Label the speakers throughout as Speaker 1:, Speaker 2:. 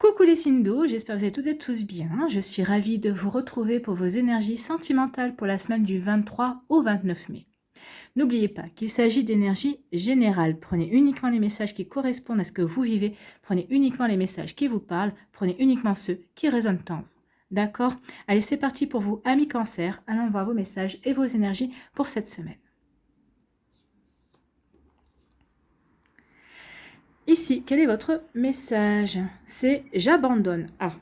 Speaker 1: Coucou les signes d'eau, j'espère que vous allez toutes et tous bien. Je suis ravie de vous retrouver pour vos énergies sentimentales pour la semaine du 23 au 29 mai. N'oubliez pas qu'il s'agit d'énergie générale. Prenez uniquement les messages qui correspondent à ce que vous vivez. Prenez uniquement les messages qui vous parlent. Prenez uniquement ceux qui résonnent en vous. D'accord? Allez, c'est parti pour vous, amis cancer. Allons voir vos messages et vos énergies pour cette semaine. Ici, quel est votre message? C'est « J'abandonne ». Ah.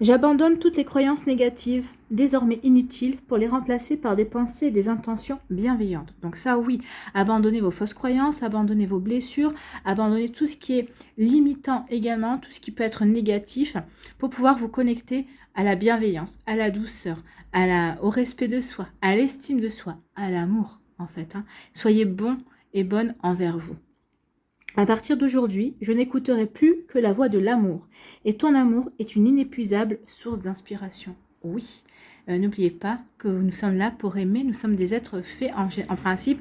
Speaker 1: J'abandonne toutes les croyances négatives, désormais inutiles, pour les remplacer par des pensées et des intentions bienveillantes. Donc ça, oui, abandonnez vos fausses croyances, abandonnez vos blessures, abandonnez tout ce qui est limitant également, tout ce qui peut être négatif, pour pouvoir vous connecter à la bienveillance, à la douceur, au respect de soi, à l'estime de soi, à l'amour, en fait. Soyez bons et bonnes envers vous. À partir d'aujourd'hui, je n'écouterai plus que la voix de l'amour. Et ton amour est une inépuisable source d'inspiration. Oui, n'oubliez pas que nous sommes là pour aimer. Nous sommes des êtres faits en principe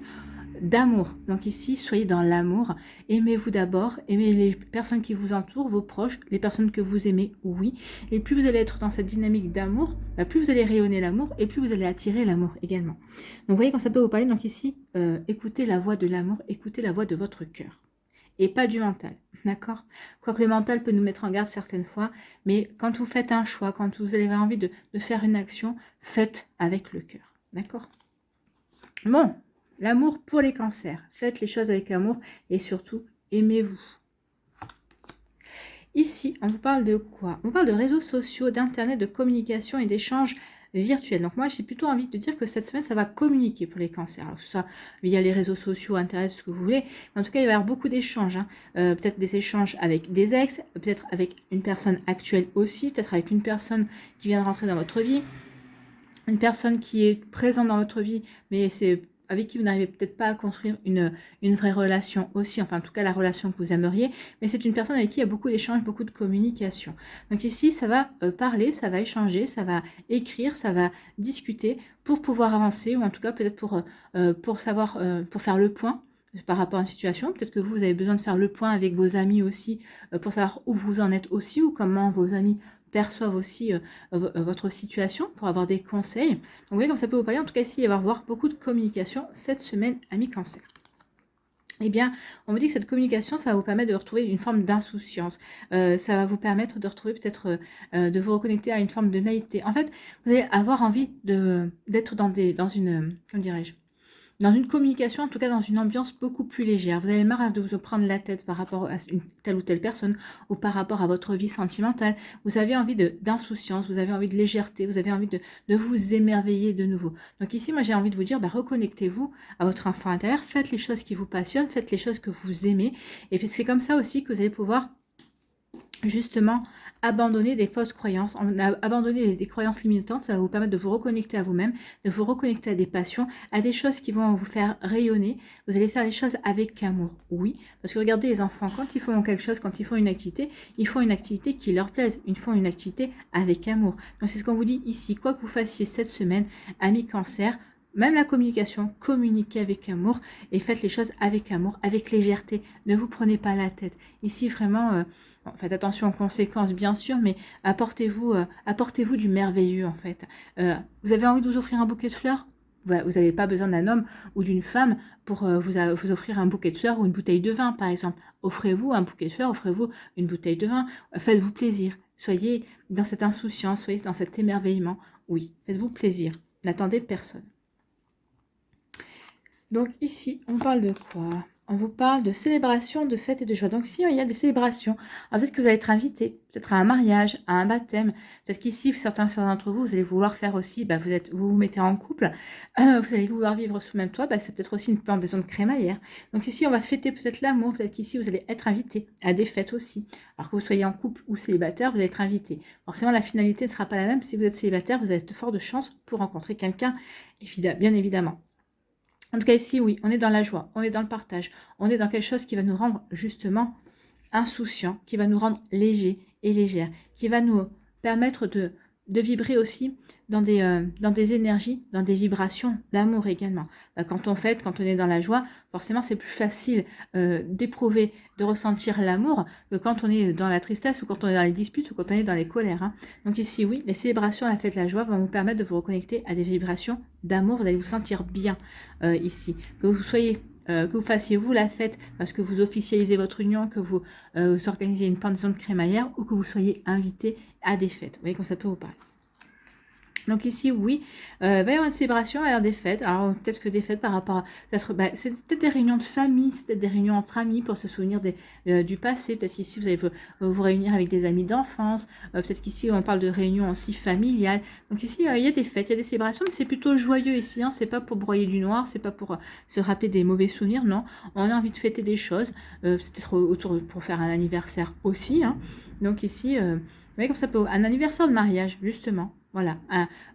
Speaker 1: d'amour. Donc ici, soyez dans l'amour. Aimez-vous d'abord. Aimez les personnes qui vous entourent, vos proches, les personnes que vous aimez, oui. Et plus vous allez être dans cette dynamique d'amour, plus vous allez rayonner l'amour et plus vous allez attirer l'amour également. Donc vous voyez quand ça peut vous parler. Donc ici, écoutez la voix de l'amour, écoutez la voix de votre cœur. Et pas du mental, d'accord? Quoique le mental peut nous mettre en garde certaines fois, mais quand vous faites un choix, quand vous avez envie de faire une action, faites avec le cœur, d'accord? Bon, l'amour pour les cancers. Faites les choses avec amour et surtout, aimez-vous. Ici, on vous parle de quoi? On parle de réseaux sociaux, d'internet, de communication et d'échanges virtuels. Donc moi, j'ai plutôt envie de dire que cette semaine, ça va communiquer pour les cancers. Alors, que ce soit via les réseaux sociaux, internet, ce que vous voulez. Mais en tout cas, il va y avoir beaucoup d'échanges. Peut-être des échanges avec des ex, peut-être avec une personne actuelle aussi, peut-être avec une personne qui vient de rentrer dans votre vie. Une personne qui est présente dans votre vie, mais c'est avec qui vous n'arrivez peut-être pas à construire une vraie relation aussi, enfin en tout cas la relation que vous aimeriez, mais c'est une personne avec qui il y a beaucoup d'échanges, beaucoup de communication. Donc ici, ça va parler, ça va échanger, ça va écrire, ça va discuter pour pouvoir avancer, ou en tout cas peut-être pour savoir, pour faire le point par rapport à une situation. Peut-être que vous avez besoin de faire le point avec vos amis aussi, pour savoir où vous en êtes aussi, ou comment vos amis perçoivent aussi votre situation pour avoir des conseils. Donc vous voyez comme ça peut vous parler. En tout cas, ici, il va y avoir beaucoup de communication cette semaine, amis cancer. Eh bien, on me dit que cette communication, ça va vous permettre de retrouver une forme d'insouciance. Ça va vous permettre de retrouver peut-être, de vous reconnecter à une forme de naïveté. En fait, vous allez avoir envie d'être dans une, comment dirais-je, dans une communication, en tout cas dans une ambiance beaucoup plus légère. Vous avez marre de vous prendre la tête par rapport à une telle ou telle personne ou par rapport à votre vie sentimentale. Vous avez envie d'insouciance, vous avez envie de légèreté, vous avez envie de vous émerveiller de nouveau. Donc ici, moi j'ai envie de vous dire, reconnectez-vous à votre enfant intérieur, faites les choses qui vous passionnent, faites les choses que vous aimez. Et puis c'est comme ça aussi que vous allez pouvoir justement abandonner des fausses croyances, abandonner des croyances limitantes. Ça va vous permettre de vous reconnecter à vous-même, de vous reconnecter à des passions, à des choses qui vont vous faire rayonner. Vous allez faire les choses avec amour, oui, parce que regardez les enfants, quand ils font quelque chose, quand ils font une activité, ils font une activité qui leur plaise, ils font une activité avec amour. Donc c'est ce qu'on vous dit ici, quoi que vous fassiez cette semaine, amis cancer, même la communication, communiquez avec amour et faites les choses avec amour, avec légèreté. Ne vous prenez pas la tête. Ici, vraiment, faites attention aux conséquences, bien sûr, mais apportez-vous du merveilleux, en fait. Vous avez envie de vous offrir un bouquet de fleurs? Vous n'avez pas besoin d'un homme ou d'une femme pour vous offrir un bouquet de fleurs ou une bouteille de vin, par exemple. Offrez-vous un bouquet de fleurs, offrez-vous une bouteille de vin. Faites-vous plaisir. Soyez dans cette insouciance, soyez dans cet émerveillement. Oui, faites-vous plaisir. N'attendez personne. Donc ici, on parle de quoi? On vous parle de célébration, de fêtes et de joie. Donc si il y a des célébrations, peut-être que vous allez être invité, peut-être à un mariage, à un baptême. Peut-être qu'ici, certains d'entre vous, vous allez vouloir faire aussi, vous mettez en couple, vous allez vouloir vivre sous le même toit. C'est peut-être aussi une plantation de crémaillère. Donc ici, on va fêter peut-être l'amour. Peut-être qu'ici, vous allez être invité à des fêtes aussi. Alors que vous soyez en couple ou célibataire, vous allez être invité. Forcément, la finalité ne sera pas la même. Si vous êtes célibataire, vous avez de fortes chances pour rencontrer quelqu'un, bien évidemment. En tout cas, ici, oui, on est dans la joie, on est dans le partage, on est dans quelque chose qui va nous rendre justement insouciants, qui va nous rendre légers et légères, qui va nous permettre de vibrer aussi dans des énergies, dans des vibrations d'amour également. Quand on fête, quand on est dans la joie, forcément c'est plus facile d'éprouver, de ressentir l'amour que quand on est dans la tristesse ou quand on est dans les disputes ou quand on est dans les colères. Hein. Donc ici, oui, les célébrations, la fête, la joie vont vous permettre de vous reconnecter à des vibrations d'amour. Vous allez vous sentir bien ici. Que vous soyez... que vous fassiez vous la fête parce que vous officialisez votre union, que vous organisez une pendaison de crémaillère ou que vous soyez invité à des fêtes. Vous voyez comme ça peut vous parler. Donc ici, oui, il va y avoir une célébration, il va y avoir des fêtes. Alors peut-être que des fêtes par rapport à... c'est peut-être des réunions de famille, c'est peut-être des réunions entre amis pour se souvenir du passé. Peut-être qu'ici, vous allez vous réunir avec des amis d'enfance. Peut-être qu'ici, on parle de réunions aussi familiales. Donc ici, il y a des fêtes, il y a des célébrations, mais c'est plutôt joyeux ici. Hein. C'est pas pour broyer du noir, c'est pas pour se rappeler des mauvais souvenirs, non. On a envie de fêter des choses. C'est peut-être pour faire un anniversaire aussi. Hein. Donc ici, vous voyez comme ça peut... Un anniversaire de mariage, justement. Voilà,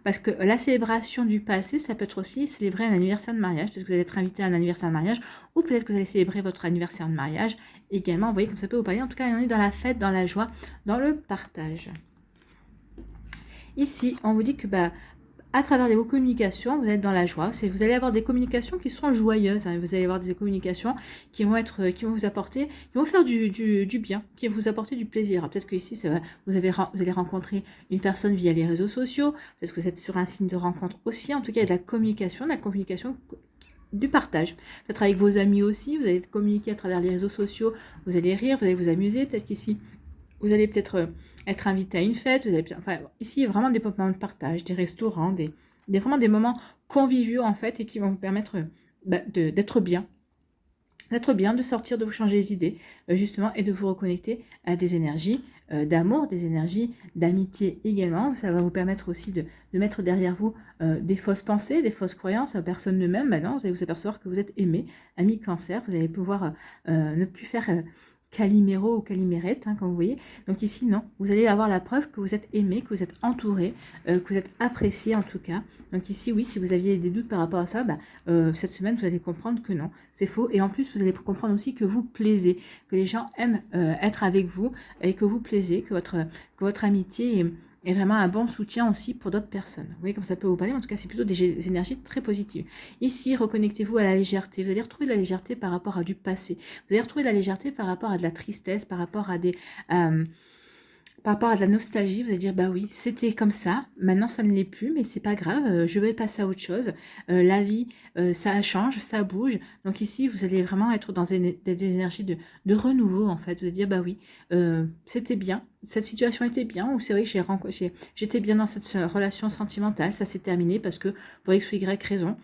Speaker 1: parce que la célébration du passé, ça peut être aussi célébrer un anniversaire de mariage. Peut-être que vous allez être invité à un anniversaire de mariage, ou peut-être que vous allez célébrer votre anniversaire de mariage également. Vous voyez comme ça peut vous parler. En tout cas, on est dans la fête, dans la joie, dans le partage. Ici, on vous dit que à travers vos communications, vous êtes dans la joie. Vous allez avoir des communications qui sont joyeuses. Hein. Vous allez avoir des communications qui vont vous apporter, qui vont faire du bien, qui vont vous apporter du plaisir. Peut-être que ici, vous allez rencontrer une personne via les réseaux sociaux. Peut-être que vous êtes sur un signe de rencontre aussi. En tout cas, il y a de la communication, du partage. Peut-être avec vos amis aussi. Vous allez communiquer à travers les réseaux sociaux. Vous allez rire, vous allez vous amuser. Peut-être qu'ici, vous allez peut-être être invité à une fête. Vous allez, ici, il y a vraiment des moments de partage, des restaurants, vraiment des moments conviviaux en fait et qui vont vous permettre d'être bien. D'être bien, de sortir, de vous changer les idées, justement, et de vous reconnecter à des énergies d'amour, des énergies d'amitié également. Ça va vous permettre aussi de mettre derrière vous des fausses pensées, des fausses croyances. Personne ne m'aime. Maintenant, vous allez vous apercevoir que vous êtes aimé, ami cancer. Vous allez pouvoir ne plus faire... caliméro ou calimérette, hein, comme vous voyez. Donc ici, non, vous allez avoir la preuve que vous êtes aimé, que vous êtes entouré, que vous êtes apprécié en tout cas. Donc ici, oui, si vous aviez des doutes par rapport à ça, cette semaine, vous allez comprendre que non, c'est faux. Et en plus, vous allez comprendre aussi que vous plaisez, que les gens aiment être avec vous et que vous plaisez, que votre amitié est vraiment un bon soutien aussi pour d'autres personnes. Vous voyez comme ça peut vous parler, en tout cas c'est plutôt des énergies très positives. Ici, reconnectez-vous à la légèreté. Vous allez retrouver de la légèreté par rapport à du passé. Vous allez retrouver de la légèreté par rapport à de la tristesse, par rapport à de la nostalgie. Vous allez dire, bah oui, c'était comme ça, maintenant ça ne l'est plus, mais c'est pas grave, je vais passer à autre chose. La vie, ça change, ça bouge. Donc ici, vous allez vraiment être dans des énergies de renouveau, en fait. Vous allez dire, bah oui, c'était bien, cette situation était bien, ou c'est vrai que j'étais bien dans cette relation sentimentale, ça s'est terminé parce que pour X ou Y raison.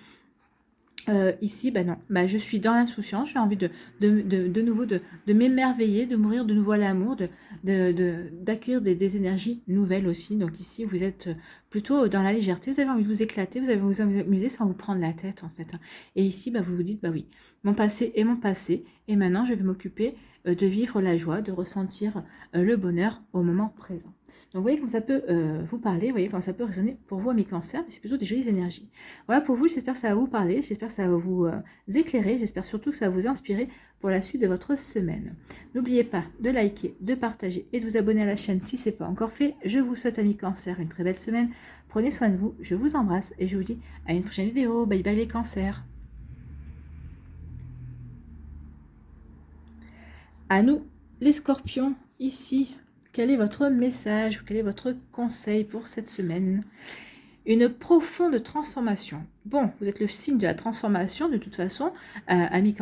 Speaker 1: Ici, non, je suis dans l'insouciance, j'ai envie de nouveau de m'émerveiller, de mourir de nouveau à l'amour, d'accueillir des énergies nouvelles aussi. Donc ici, vous êtes plutôt dans la légèreté, vous avez envie de vous éclater, vous avez envie de vous amuser sans vous prendre la tête en fait. Hein. Et ici, vous vous dites, bah oui, mon passé est mon passé, et maintenant je vais m'occuper de vivre la joie, de ressentir le bonheur au moment présent. Donc vous voyez comment ça peut vous parler, vous voyez comment ça peut résonner pour vous, amis cancers, mais c'est plutôt des jolies énergies. Voilà pour vous, j'espère que ça va vous parler, j'espère que ça va vous éclairer, j'espère surtout que ça va vous inspirer pour la suite de votre semaine. N'oubliez pas de liker, de partager et de vous abonner à la chaîne si ce n'est pas encore fait. Je vous souhaite, amis cancers, une très belle semaine. Prenez soin de vous, je vous embrasse et je vous dis à une prochaine vidéo. Bye bye les cancers. À nous, les scorpions, ici. Quel est votre message ou quel est votre conseil pour cette semaine? Une profonde transformation. Bon, vous êtes le signe de la transformation de toute façon, ami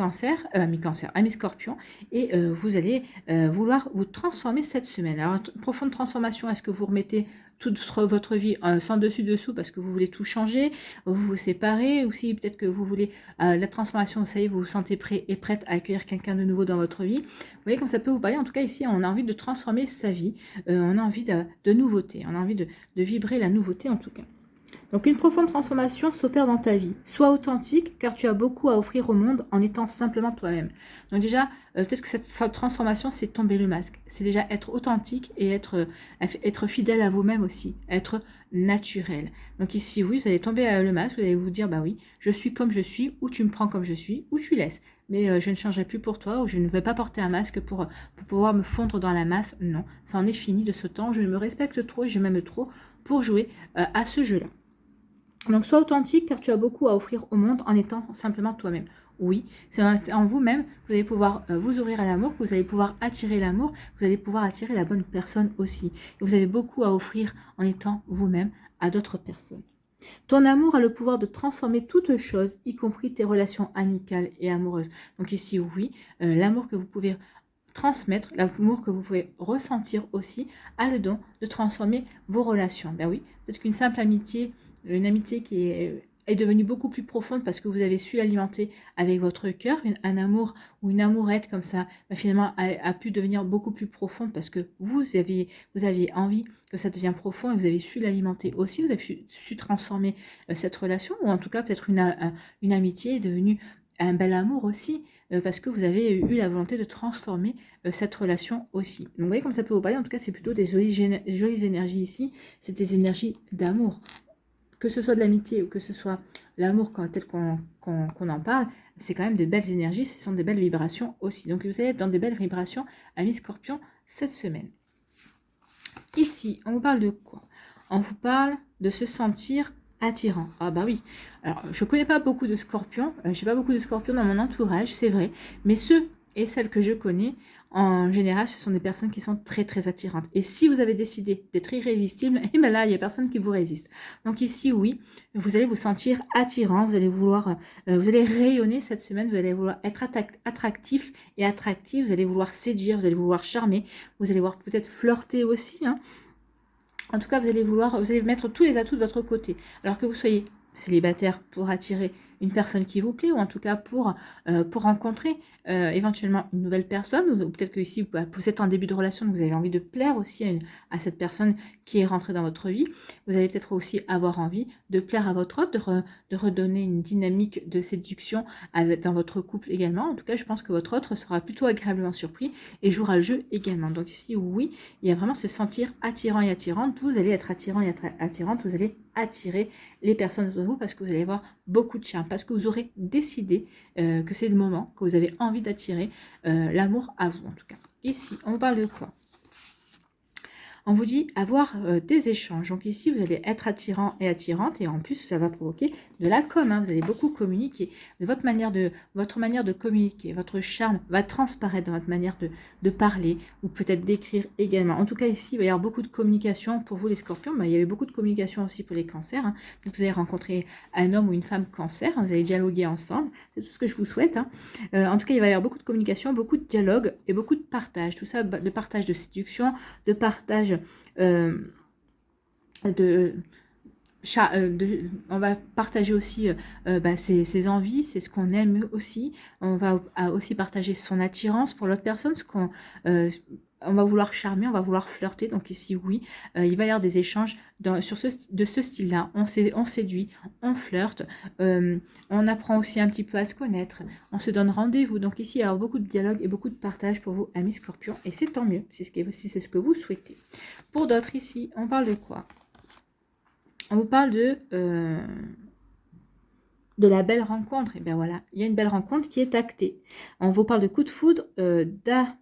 Speaker 1: scorpion, et vous allez vouloir vous transformer cette semaine. Alors, profonde transformation, est-ce que vous remettez toute votre vie sans dessus-dessous parce que vous voulez tout changer, vous vous séparez, ou si peut-être que vous voulez la transformation, ça y est, vous vous sentez prêt et prête à accueillir quelqu'un de nouveau dans votre vie. Vous voyez comme ça peut vous parler. En tout cas, ici, on a envie de transformer sa vie, on a envie de nouveauté, on a envie de vibrer la nouveauté en tout cas. Donc une profonde transformation s'opère dans ta vie. Sois authentique car tu as beaucoup à offrir au monde en étant simplement toi-même. Donc déjà, peut-être que cette transformation, c'est tomber le masque. C'est déjà être authentique et être fidèle à vous-même aussi. Être naturel. Donc ici, oui, vous allez tomber le masque, vous allez vous dire, bah oui, je suis comme je suis, ou tu me prends comme je suis, ou tu laisses. mais je ne changerai plus pour toi, ou je ne vais pas porter un masque pour pouvoir me fondre dans la masse. Non, ça en est fini de ce temps. Je me respecte trop et je m'aime trop pour jouer à ce jeu-là. Donc, sois authentique car tu as beaucoup à offrir au monde en étant simplement toi-même. Oui, c'est en vous-même que vous allez pouvoir vous ouvrir à l'amour, que vous allez pouvoir attirer l'amour, vous allez pouvoir attirer la bonne personne aussi. Et vous avez beaucoup à offrir en étant vous-même à d'autres personnes. Ton amour a le pouvoir de transformer toutes choses, y compris tes relations amicales et amoureuses. Donc ici, oui, l'amour que vous pouvez transmettre, l'amour que vous pouvez ressentir aussi, a le don de transformer vos relations. Ben oui, peut-être qu'une simple amitié, une amitié qui est devenue beaucoup plus profonde parce que vous avez su l'alimenter avec votre cœur, un amour ou une amourette comme ça, ben finalement a pu devenir beaucoup plus profonde parce que vous aviez envie que ça devienne profond et vous avez su l'alimenter aussi, vous avez su transformer cette relation, ou en tout cas peut-être une amitié est devenue un bel amour aussi, parce que vous avez eu la volonté de transformer cette relation aussi. Donc vous voyez comme ça peut vous parler, en tout cas c'est plutôt des jolies énergies ici, c'est des énergies d'amour. Que ce soit de l'amitié ou que ce soit l'amour tel qu'on en parle, c'est quand même de belles énergies, ce sont des belles vibrations aussi. Donc vous allez être dans des belles vibrations, amis Scorpion, cette semaine. Ici, on vous parle de quoi? On vous parle de se sentir attirant. Ah bah oui. Alors, je connais pas beaucoup de scorpions. J'ai pas beaucoup de scorpions dans mon entourage, c'est vrai. Mais ceux et celles que je connais, en général, ce sont des personnes qui sont très très attirantes. Et si vous avez décidé d'être irrésistible, et ben là, il y a personne qui vous résiste. Donc ici, oui, vous allez vous sentir attirant. Vous allez vouloir, vous allez rayonner cette semaine. Vous allez vouloir être attractif et attractif. Vous allez vouloir séduire. Vous allez vouloir charmer. Vous allez vouloir peut-être flirter aussi, hein. En tout cas, vous allez mettre tous les atouts de votre côté. Alors que vous soyez célibataire pour attirer une personne qui vous plaît, ou en tout cas pour rencontrer éventuellement une nouvelle personne, ou peut-être que ici vous êtes en début de relation, donc vous avez envie de plaire aussi à cette personne qui est rentrée dans votre vie. Vous allez peut-être aussi avoir envie de plaire à votre autre, de redonner une dynamique de séduction dans votre couple également. En tout cas, je pense que votre autre sera plutôt agréablement surpris et jouera le jeu également. Donc ici, oui, il y a vraiment se sentir attirant et attirante. Vous allez être attirant et attirante, vous allez attirer les personnes autour de vous parce que vous allez avoir beaucoup de charme, parce que vous aurez décidé que c'est le moment, que vous avez envie d'attirer l'amour à vous en tout cas. Ici, on parle de quoi? On vous dit avoir des échanges. Donc ici, vous allez être attirant et attirante et en plus, ça va provoquer de la com. Hein. Vous allez beaucoup communiquer. Votre manière de communiquer, votre charme va transparaître dans votre manière de parler ou peut-être d'écrire également. En tout cas, ici, il va y avoir beaucoup de communication pour vous les scorpions. Mais il y avait beaucoup de communication aussi pour les cancers. Hein. Donc vous allez rencontrer un homme ou une femme cancer. Hein. Vous allez dialoguer ensemble. C'est tout ce que je vous souhaite. Hein. En tout cas, il va y avoir beaucoup de communication, beaucoup de dialogue et beaucoup de partage. Tout ça, de partage de séduction, de partage on va partager aussi ses envies, c'est ce qu'on aime aussi. On va aussi partager son attirance pour l'autre personne, on va vouloir charmer, on va vouloir flirter. Donc ici, oui, il va y avoir des échanges de ce style-là. On séduit, on flirte, on apprend aussi un petit peu à se connaître, on se donne rendez-vous. Donc ici, il y a beaucoup de dialogue et beaucoup de partage pour vous, amis Scorpions. Et c'est tant mieux, si c'est ce que vous souhaitez. Pour d'autres, ici, on parle de quoi? On vous parle de la belle rencontre. Et bien voilà, il y a une belle rencontre qui est actée. On vous parle de coup de foudre,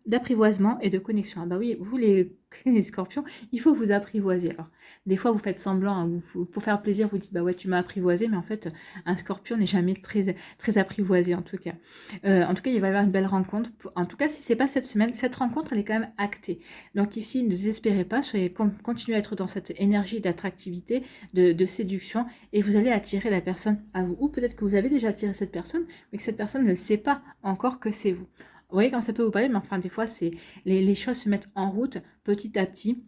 Speaker 1: d'apprivoisement et de connexion. Ah bah oui, vous les scorpions, il faut vous apprivoiser. Alors, des fois, vous faites semblant, hein, pour faire plaisir, vous dites, bah ouais, tu m'as apprivoisé, mais en fait, un scorpion n'est jamais très, très apprivoisé, en tout cas. En tout cas, il va y avoir une belle rencontre. En tout cas, si c'est pas cette semaine, cette rencontre, elle est quand même actée. Donc ici, ne désespérez pas, continuez à être dans cette énergie d'attractivité, de séduction, et vous allez attirer la personne à vous. Ou peut-être que vous avez déjà attiré cette personne, mais que cette personne ne sait pas encore que c'est vous. Vous voyez quand ça peut vous parler, mais enfin des fois les choses se mettent en route petit à petit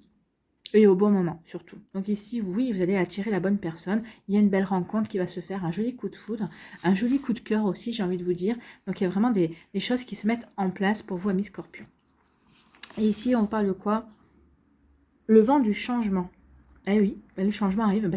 Speaker 1: et au bon moment surtout. Donc ici, oui, vous allez attirer la bonne personne. Il y a une belle rencontre qui va se faire, un joli coup de foudre, un joli coup de cœur aussi, j'ai envie de vous dire. Donc il y a vraiment des choses qui se mettent en place pour vous, amis Scorpions. Et ici, on parle de quoi? Le vent du changement. Eh oui, le changement arrive.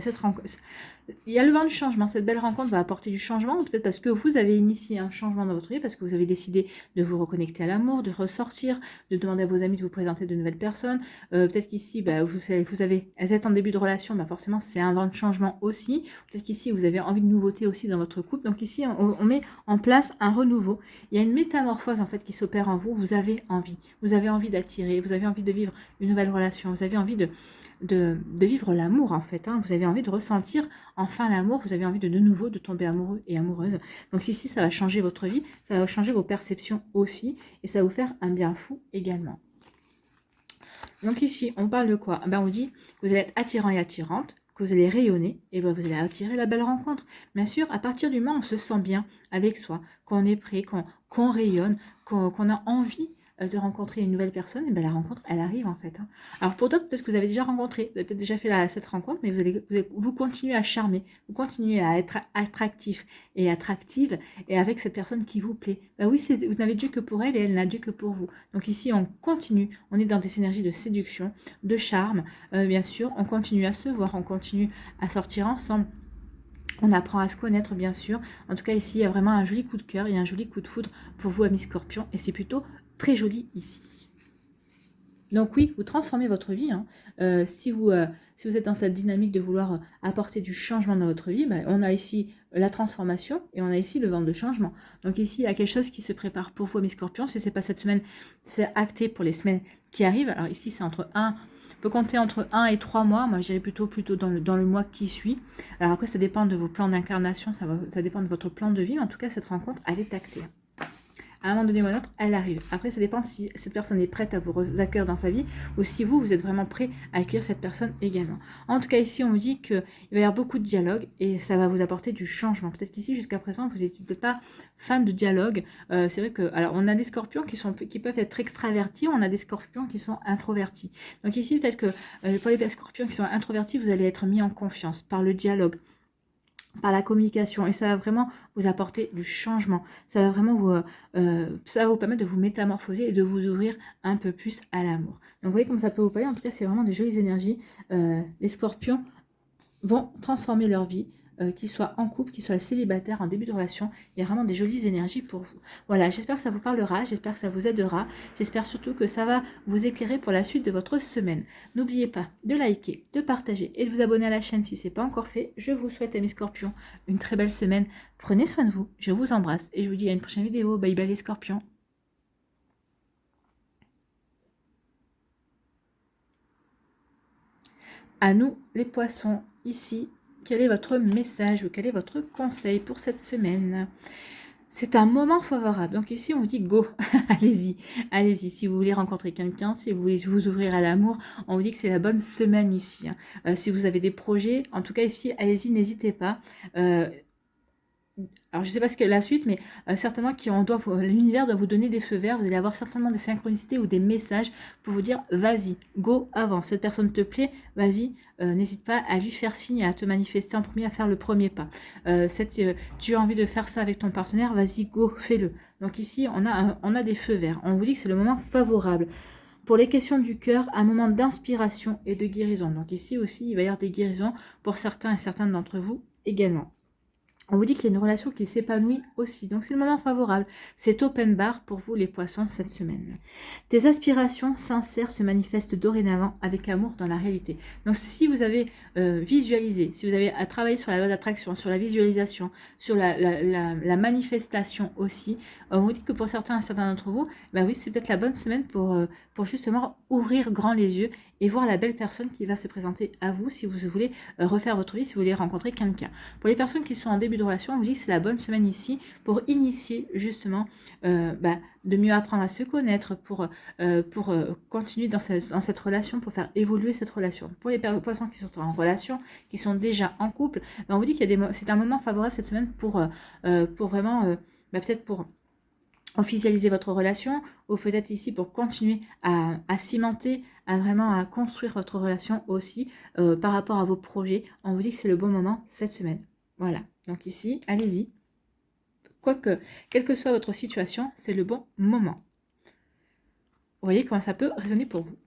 Speaker 1: Il y a le vent du changement. Cette belle rencontre va apporter du changement, peut-être parce que vous avez initié un changement dans votre vie, parce que vous avez décidé de vous reconnecter à l'amour, de ressortir, de demander à vos amis de vous présenter de nouvelles personnes. Peut-être qu'ici, vous êtes en début de relation, forcément c'est un vent de changement aussi. Peut-être qu'ici, vous avez envie de nouveautés aussi dans votre couple. Donc ici, on met en place un renouveau. Il y a une métamorphose en fait qui s'opère en vous. Vous avez envie d'attirer, vous avez envie de vivre une nouvelle relation, vous avez envie de vivre l'amour en fait, vous avez envie de ressentir enfin l'amour, vous avez envie de nouveau de tomber amoureux et amoureuse. Donc ici, ça va changer votre vie, ça va changer vos perceptions aussi, et ça va vous faire un bien fou également. Donc ici, on parle de quoi? On dit que vous allez être attirant et attirante, que vous allez rayonner, et vous allez attirer la belle rencontre. Bien sûr, à partir du moment où on se sent bien avec soi, qu'on est prêt, qu'on rayonne, qu'on a envie de rencontrer une nouvelle personne, et la rencontre, elle arrive en fait. Alors pour d'autres, peut-être que vous avez déjà rencontré, vous avez peut-être déjà fait cette rencontre, mais vous continuez à charmer, vous continuez à être attractif et attractive, et avec cette personne qui vous plaît. Oui, vous n'avez Dieu que pour elle, et elle n'a Dieu que pour vous. Donc ici, on continue, on est dans des énergies de séduction, de charme, bien sûr, on continue à se voir, on continue à sortir ensemble. On apprend à se connaître, bien sûr. En tout cas, ici, il y a vraiment un joli coup de cœur, il y a un joli coup de foudre pour vous, amis Scorpion, et c'est plutôt très joli ici. Donc oui, vous transformez votre vie. Si vous êtes dans cette dynamique de vouloir apporter du changement dans votre vie, on a ici la transformation et on a ici le vent de changement. Donc ici, il y a quelque chose qui se prépare pour vous, mes scorpions. Si ce n'est pas cette semaine, c'est acté pour les semaines qui arrivent. Alors ici, c'est on peut compter entre 1 et 3 mois. Moi, je dirais plutôt dans le mois qui suit. Alors après, ça dépend de vos plans d'incarnation, ça dépend de votre plan de vie. Mais en tout cas, cette rencontre, elle est actée. À un moment donné ou à un autre, elle arrive. Après, ça dépend si cette personne est prête à vous accueillir dans sa vie ou si vous êtes vraiment prêt à accueillir cette personne également. En tout cas, ici, on vous dit qu'il va y avoir beaucoup de dialogue et ça va vous apporter du changement. Peut-être qu'ici, jusqu'à présent, vous n'êtes peut-être pas fan de dialogue. C'est vrai que, alors, on a des scorpions qui peuvent être extravertis, on a des scorpions qui sont introvertis. Donc ici, peut-être que pour les scorpions qui sont introvertis, vous allez être mis en confiance par le dialogue, par la communication, et ça va vraiment vous apporter du changement. Ça va vraiment ça va vous permettre de vous métamorphoser et de vous ouvrir un peu plus à l'amour. Donc vous voyez comme ça peut vous parler. En tout cas, c'est vraiment des jolies énergies. Les scorpions vont transformer leur vie, qu'ils soient en couple, qu'ils soient célibataires, en début de relation. Il y a vraiment des jolies énergies pour vous. Voilà, j'espère que ça vous parlera, j'espère que ça vous aidera, j'espère surtout que ça va vous éclairer pour la suite de votre semaine. N'oubliez pas de liker, de partager et de vous abonner à la chaîne si ce n'est pas encore fait. Je vous souhaite, amis scorpions, une très belle semaine. Prenez soin de vous, je vous embrasse et je vous dis à une prochaine vidéo. Bye bye les scorpions. À nous les poissons, ici, quel est votre message ou quel est votre conseil pour cette semaine? C'est un moment favorable. Donc ici, on vous dit go, allez-y, allez-y. Si vous voulez rencontrer quelqu'un, si vous voulez vous ouvrir à l'amour, on vous dit que c'est la bonne semaine ici. Si vous avez des projets, en tout cas ici, allez-y, n'hésitez pas. Alors je ne sais pas ce qu'est la suite, mais certainement l'univers doit vous donner des feux verts. Vous allez avoir certainement des synchronicités ou des messages pour vous dire vas-y, go, avance. Cette personne te plaît, vas-y, n'hésite pas à lui faire signe, à te manifester en premier, à faire le premier pas. Tu as envie de faire ça avec ton partenaire, vas-y, go, fais-le. Donc ici, on a des feux verts. On vous dit que c'est le moment favorable. Pour les questions du cœur, un moment d'inspiration et de guérison. Donc ici aussi, il va y avoir des guérisons pour certains et certaines d'entre vous également. On vous dit qu'il y a une relation qui s'épanouit aussi. Donc, c'est le moment favorable. C'est open bar pour vous, les poissons, cette semaine. Tes aspirations sincères se manifestent dorénavant avec amour dans la réalité. Donc, si vous avez visualisé, si vous avez à travailler sur la loi d'attraction, sur la visualisation, sur la manifestation aussi, on vous dit que pour certains d'entre vous, oui, c'est peut-être la bonne semaine pour justement ouvrir grand les yeux et voir la belle personne qui va se présenter à vous si vous voulez refaire votre vie, si vous voulez rencontrer quelqu'un. Pour les personnes qui sont en début de relation, on vous dit que c'est la bonne semaine ici pour initier justement de mieux apprendre à se connaître, pour continuer dans cette relation, pour faire évoluer cette relation. Pour les poissons qui sont en relation, qui sont déjà en couple, on vous dit que c'est un moment favorable cette semaine pour vraiment, peut-être pour officialiser votre relation, ou peut-être ici pour continuer à cimenter, à construire votre relation aussi par rapport à vos projets. On vous dit que c'est le bon moment cette semaine. Voilà, donc ici, allez-y. Quoique, quelle que soit votre situation, c'est le bon moment. Vous voyez comment ça peut résonner pour vous.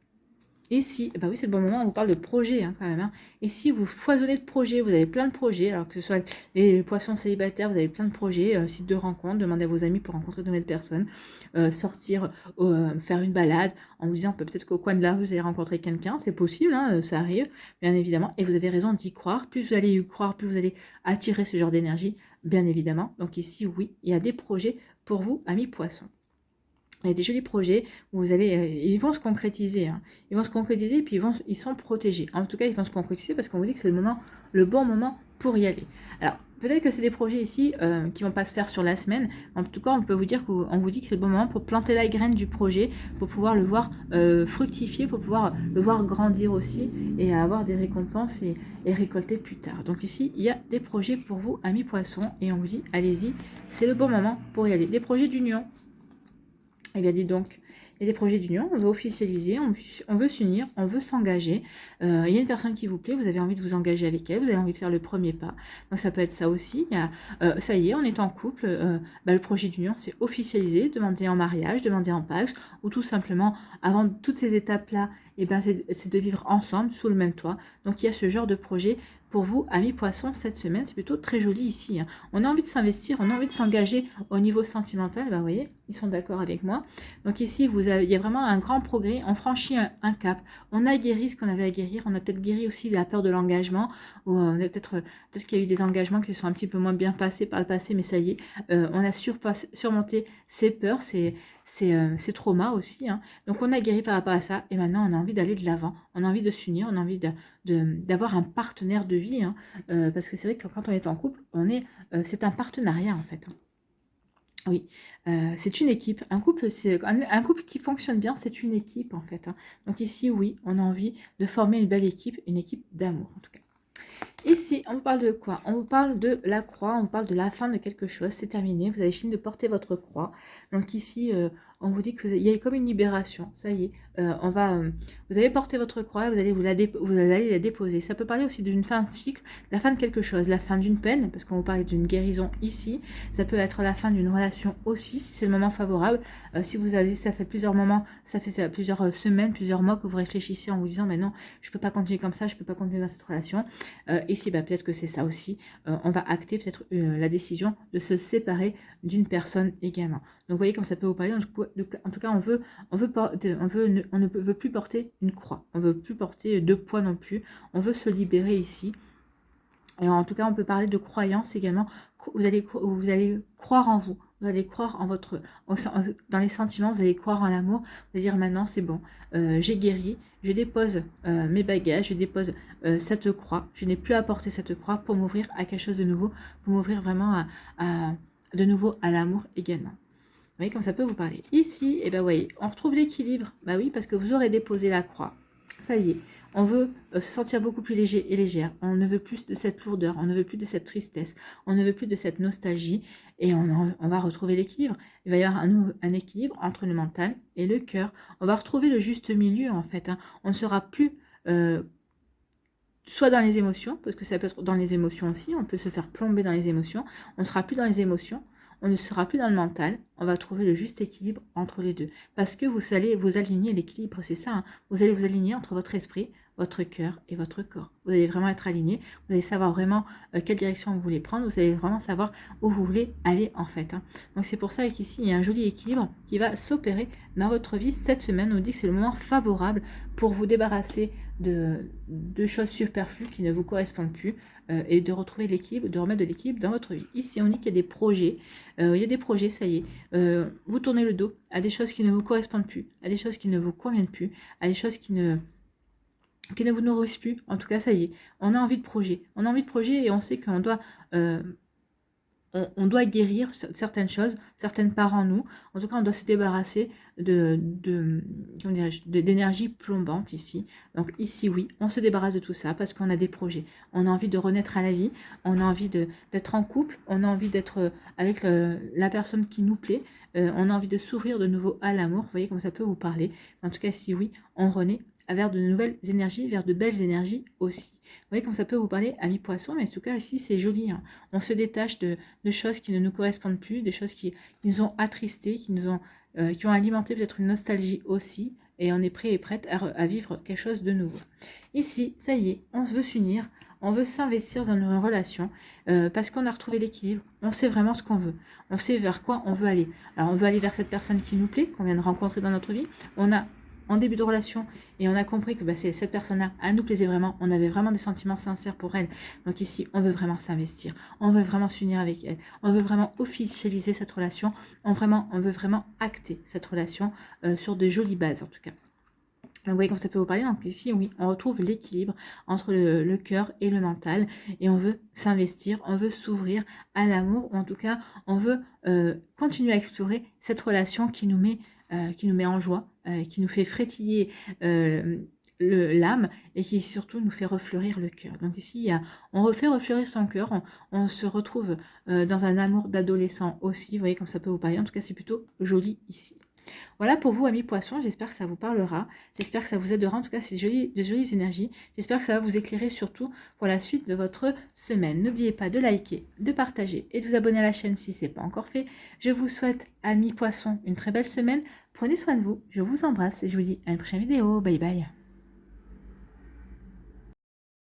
Speaker 1: Et si, bah oui, c'est le bon moment, on vous parle de projet quand même. Et si vous foisonnez de projets, vous avez plein de projets, alors que ce soit les poissons célibataires, vous avez plein de projets, sites de rencontres, demandez à vos amis pour rencontrer de nouvelles personnes, sortir, faire une balade, en vous disant peut-être qu'au coin de la rue, vous allez rencontrer quelqu'un, c'est possible, ça arrive, bien évidemment, et vous avez raison d'y croire. Plus vous allez y croire, plus vous allez attirer ce genre d'énergie, bien évidemment. Donc ici, oui, il y a des projets pour vous, amis poissons. Il y a des jolis projets où vous allez, ils vont se concrétiser. Ils vont se concrétiser et puis ils sont protégés. En tout cas, ils vont se concrétiser parce qu'on vous dit que c'est le bon moment pour y aller. Alors, peut-être que c'est des projets ici qui vont pas se faire sur la semaine. En tout cas, on peut vous dire qu'on vous dit que c'est le bon moment pour planter la graine du projet, pour pouvoir le voir fructifier, pour pouvoir le voir grandir aussi et avoir des récompenses et récolter plus tard. Donc ici, il y a des projets pour vous, amis poissons, et on vous dit, allez-y, c'est le bon moment pour y aller. Des projets d'union. Eh bien, dis donc, il y a des projets d'union, on veut officialiser, on veut s'unir, on veut s'engager. Il y a une personne qui vous plaît, vous avez envie de vous engager avec elle, vous avez envie de faire le premier pas. Donc, ça peut être ça aussi. Ça y est, on est en couple, le projet d'union, c'est officialisé, demander en mariage, demander en Pacs, ou tout simplement, avant toutes ces étapes-là, c'est de vivre ensemble, sous le même toit. Donc, il y a ce genre de projet. Pour vous, amis poissons, cette semaine, c'est plutôt très joli ici. On a envie de s'investir, on a envie de s'engager au niveau sentimental. Vous voyez, ils sont d'accord avec moi. Donc ici, il y a vraiment un grand progrès. On franchit un cap. On a guéri ce qu'on avait à guérir. On a peut-être guéri aussi la peur de l'engagement. Ou peut-être qu'il y a eu des engagements qui sont un petit peu moins bien passés par le passé, mais ça y est, on a surmonté ces peurs, ces traumas aussi. Donc on a guéri par rapport à ça. Et maintenant, on a envie d'aller de l'avant. On a envie de s'unir. On a envie d'avoir un partenaire de vie, parce que c'est vrai que quand on est en couple, c'est un partenariat en fait. Oui, c'est une équipe. Un couple qui fonctionne bien, c'est une équipe en fait. Donc ici, oui, on a envie de former une belle équipe, une équipe d'amour en tout cas. Ici, on vous parle de quoi? On vous parle de la croix, on vous parle de la fin de quelque chose, c'est terminé, vous avez fini de porter votre croix. Donc ici, on vous dit qu'il y a comme une libération, ça y est, vous avez porté votre croix, vous allez la déposer. Ça peut parler aussi d'une fin de cycle, la fin de quelque chose, la fin d'une peine, parce qu'on vous parle d'une guérison ici. Ça peut être la fin d'une relation aussi, si c'est le moment favorable. Si ça fait plusieurs moments, ça fait plusieurs semaines, plusieurs mois que vous réfléchissez en vous disant, mais non, je peux pas continuer comme ça, je peux pas continuer dans cette relation. Ici, peut-être que c'est ça aussi. On va acter peut-être la décision de se séparer d'une personne également. Donc, vous voyez comme ça peut vous parler. En tout cas, on ne veut plus porter une croix. On ne veut plus porter deux poids non plus. On veut se libérer ici. Et en tout cas, on peut parler de croyance également. Vous allez croire en vous. Vous allez croire dans les sentiments, vous allez croire en l'amour. Vous allez dire maintenant, c'est bon, j'ai guéri, je dépose mes bagages, je dépose cette croix. Je n'ai plus à porter cette croix pour m'ouvrir à quelque chose de nouveau, pour m'ouvrir vraiment de nouveau à l'amour également. Vous voyez comme ça peut vous parler. Ici, vous voyez, on retrouve l'équilibre. Bah oui, parce que vous aurez déposé la croix. Ça y est, on veut se sentir beaucoup plus léger et légère. On ne veut plus de cette lourdeur, on ne veut plus de cette tristesse, on ne veut plus de cette nostalgie. Et on va retrouver l'équilibre. Il va y avoir un équilibre entre le mental et le cœur. On va retrouver le juste milieu en fait. On ne sera plus soit dans les émotions, parce que ça peut être dans les émotions aussi. On peut se faire plomber dans les émotions. On ne sera plus dans les émotions. On ne sera plus dans le mental, on va trouver le juste équilibre entre les deux. Parce que vous allez vous aligner, l'équilibre, c'est ça. Vous allez vous aligner entre votre esprit, votre cœur et votre corps. Vous allez vraiment être aligné, vous allez savoir vraiment quelle direction vous voulez prendre, vous allez vraiment savoir où vous voulez aller en fait. Donc c'est pour ça qu'ici, il y a un joli équilibre qui va s'opérer dans votre vie cette semaine. On vous dit que c'est le moment favorable pour vous débarrasser de choses superflues qui ne vous correspondent plus et de retrouver l'équilibre, de remettre de l'équilibre dans votre vie. Ici, on dit qu'il y a des projets, ça y est, vous tournez le dos à des choses qui ne vous correspondent plus, à des choses qui ne vous conviennent plus, à des choses qui ne vous nourrissent plus. En tout cas, ça y est, on a envie de projet. On a envie de projet et on sait qu'on doit... on doit guérir certaines choses, certaines parts en nous. En tout cas, on doit se débarrasser d'énergie plombante ici. Donc ici, oui, on se débarrasse de tout ça parce qu'on a des projets. On a envie de renaître à la vie, on a envie d'être en couple, on a envie d'être avec la personne qui nous plaît, on a envie de s'ouvrir de nouveau à l'amour. Vous voyez comme ça peut vous parler. En tout cas, si oui, on renaît vers de nouvelles énergies, vers de belles énergies aussi. Vous voyez comme ça peut vous parler, amis poissons, mais en tout cas ici c'est joli. On se détache de choses qui ne nous correspondent plus, des choses qui nous ont attristés, qui ont alimenté peut-être une nostalgie aussi, et on est prêt et prête à vivre quelque chose de nouveau. Ici, ça y est, on veut s'unir, on veut s'investir dans une relation parce qu'on a retrouvé l'équilibre, on sait vraiment ce qu'on veut, on sait vers quoi on veut aller. Alors on veut aller vers cette personne qui nous plaît, qu'on vient de rencontrer dans notre vie, on a en début de relation et on a compris que cette personne-là, elle nous plaisait vraiment, on avait vraiment des sentiments sincères pour elle. Donc ici, on veut vraiment s'investir, on veut vraiment s'unir avec elle, on veut vraiment officialiser cette relation, on veut vraiment acter cette relation sur de jolies bases en tout cas. Donc vous voyez comment ça peut vous parler. Donc ici, oui, on retrouve l'équilibre entre le cœur et le mental et on veut s'investir, on veut s'ouvrir à l'amour, ou en tout cas, on veut continuer à explorer cette relation qui nous met en joie, qui nous fait frétiller l'âme et qui surtout nous fait refleurir le cœur. Donc ici, on refait refleurir son cœur, on se retrouve dans un amour d'adolescent aussi. Vous voyez comme ça peut vous parler. En tout cas, c'est plutôt joli ici. Voilà pour vous, amis poissons, j'espère que ça vous parlera, j'espère que ça vous aidera, en tout cas c'est de jolies énergies, j'espère que ça va vous éclairer surtout pour la suite de votre semaine. N'oubliez pas de liker, de partager et de vous abonner à la chaîne si ce n'est pas encore fait. Je vous souhaite, amis poissons, une très belle semaine, prenez soin de vous, je vous embrasse et je vous dis à une prochaine vidéo, bye bye.